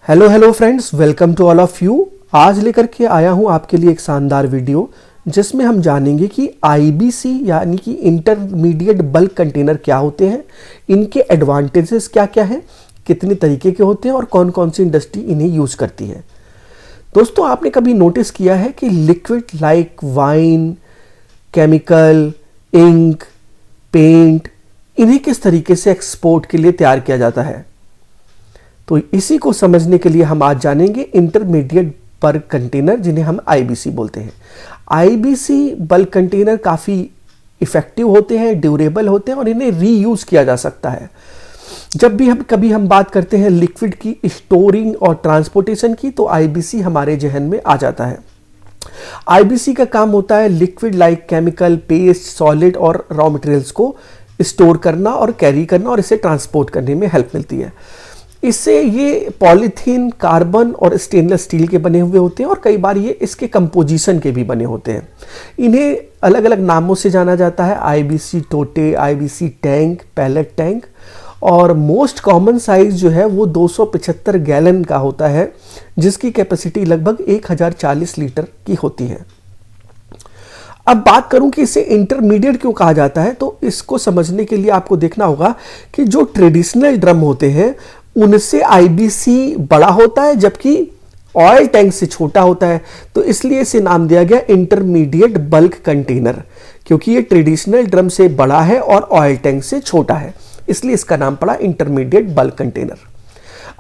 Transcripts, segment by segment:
Hello hello friends, welcome to all of you. आज लेकर के आया हूं आपके लिए एक शानदार वीडियो जिसमें हम जानेंगे कि आईबीसी यानी कि इंटरमीडिएट बल्क कंटेनर क्या होते हैं, इनके एडवांटेजेस क्या क्या हैं, कितने तरीके के होते हैं और कौन कौन सी इंडस्ट्री इन्हें यूज़ करती है। दोस्तों, आपने कभी नोटिस किया है कि liquid like wine, chemical, ink, paint, इन्हें किस तरीके से एक्सपोर्ट के लिए तैयार किया जाता है? तो इसी को समझने के लिए हम आज जानेंगे इंटरमीडिएट बल्क कंटेनर, जिन्हें हम आईबीसी बोलते हैं। आईबीसी बल्क कंटेनर काफ़ी इफ़ेक्टिव होते हैं, ड्यूरेबल होते हैं और इन्हें रीयूज़ किया जा सकता है। जब भी हम बात करते हैं लिक्विड की स्टोरिंग और ट्रांसपोर्टेशन की, तो आईबीसी हमारे जहन में आ जाता है। आईबीसी का काम होता है liquid like chemical, paste, solid और रॉ मटेरियल्स को स्टोर करना और कैरी करना, और इसे ट्रांसपोर्ट करने में हेल्प मिलती है। इससे ये पॉलीथीन, कार्बन और स्टेनलेस स्टील के बने हुए होते हैं और कई बार ये इसके कंपोजिशन के भी बने होते हैं। इन्हें अलग अलग नामों से जाना जाता है: IBC tote, IBC tank, pallet tank, और मोस्ट कॉमन साइज जो है वो 275 गैलन का होता है, जिसकी कैपेसिटी लगभग 1040 लीटर की होती है। अब बात करूं कि इसे इंटरमीडिएट क्यों कहा जाता है, तो इसको समझने के लिए आपको देखना होगा कि जो ट्रेडिशनल ड्रम होते हैं उनसे आईबीसी बड़ा होता है, जबकि ऑयल टैंक से छोटा होता है। तो इसलिए इसे नाम दिया गया इंटरमीडिएट बल्क कंटेनर, क्योंकि ये ट्रेडिशनल ड्रम से बड़ा है और ऑयल टैंक से छोटा है, इसलिए इसका नाम पड़ा इंटरमीडिएट बल्क कंटेनर।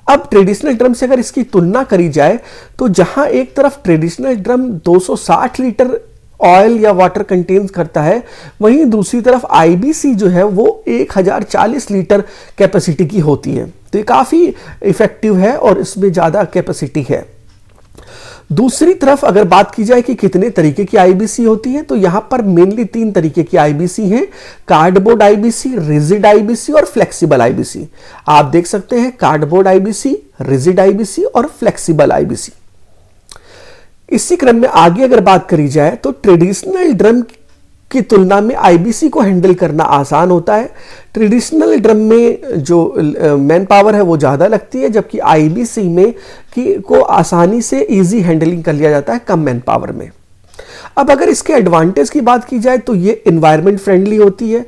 अब ट्रेडिशनल ड्रम से अगर इसकी तुलना करी जाए, तो जहां एक तरफ ट्रेडिशनल ड्रम 260 लीटर ऑयल या वाटर कंटेन करता है, वहीं दूसरी तरफ आईबीसी जो है वो 1040 लीटर कैपेसिटी की होती है। तो ये काफ़ी इफेक्टिव है और इसमें ज़्यादा कैपेसिटी है। दूसरी तरफ अगर बात की जाए कि कितने तरीके की आईबीसी होती है, तो यहाँ पर मेनली 3 तरीके की आईबीसी हैं: कार्डबोर्ड आईबीसी, रिजिड आईबीसी और फ्लेक्सिबल आईबीसी। आप देख सकते हैं कार्डबोर्ड आईबीसी, रिजिड आईबीसी और फ्लेक्सिबल आईबीसी। इसी क्रम में आगे अगर बात करी जाए, तो ट्रेडिशनल ड्रम की तुलना में आईबीसी को हैंडल करना आसान होता है। ट्रेडिशनल ड्रम में जो मैन पावर है वो ज़्यादा लगती है, जबकि आईबीसी में को आसानी से इजी हैंडलिंग कर लिया जाता है कम मैन पावर में। अब अगर इसके एडवांटेज की बात की जाए, तो ये एनवायरनमेंट फ्रेंडली होती है,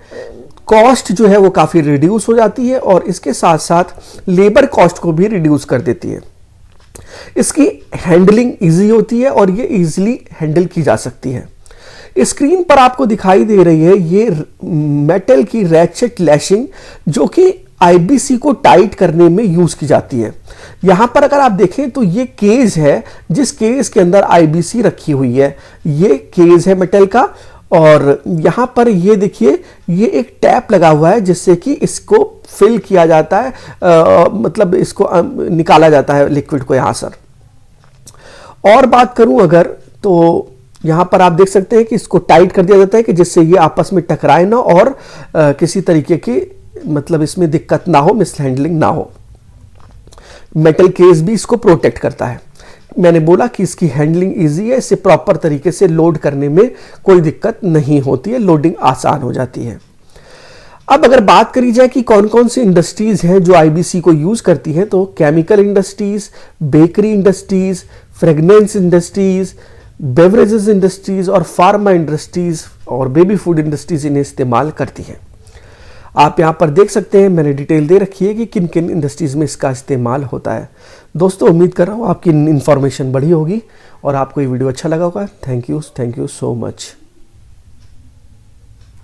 कॉस्ट जो है वो काफ़ी रिड्यूस हो जाती है और इसके साथ साथ लेबर कॉस्ट को भी रिड्यूस कर देती है। इसकी हैंडलिंग इजी होती है और ये इजीली हैंडल की जा सकती है। स्क्रीन पर आपको दिखाई दे रही है ये मेटल की रैचेट लैशिंग, जो कि आईबीसी को टाइट करने में यूज की जाती है। यहां पर अगर आप देखें तो ये केज है, जिस केज के अंदर आईबीसी रखी हुई है, ये केज है मेटल का, और यहां पर ये देखिए ये एक टैप लगा हुआ है जिससे कि इसको फिल किया जाता है, मतलब इसको निकाला जाता है लिक्विड को यहां सर। और बात करूं अगर, तो यहां पर आप देख सकते हैं कि इसको टाइट कर दिया जाता है कि जिससे ये आपस में टकराए ना और किसी तरीके की मतलब इसमें दिक्कत ना हो, मिसहैंडलिंग ना हो। मेटल केस भी इसको प्रोटेक्ट करता है। मैंने बोला कि इसकी हैंडलिंग इजी है, इसे प्रॉपर तरीके से लोड करने में कोई दिक्कत नहीं होती है, लोडिंग आसान हो जाती है। अब अगर बात करी जाए कि कौन कौन सी इंडस्ट्रीज हैं जो आईबीसी को यूज करती हैं, तो chemical industries, bakery industries, fragrance industries, beverages industries और फार्मा इंडस्ट्रीज और बेबी फूड इंडस्ट्रीज इन्हें इस्तेमाल करती हैं। आप यहाँ पर देख सकते हैं, मैंने डिटेल दे रखी है कि किन किन इंडस्ट्रीज में इसका इस्तेमाल होता है। दोस्तों, उम्मीद कर रहा हूँ आपकी इन्फॉर्मेशन बढ़ी होगी और आपको ये वीडियो अच्छा लगा होगा। Thank you so much.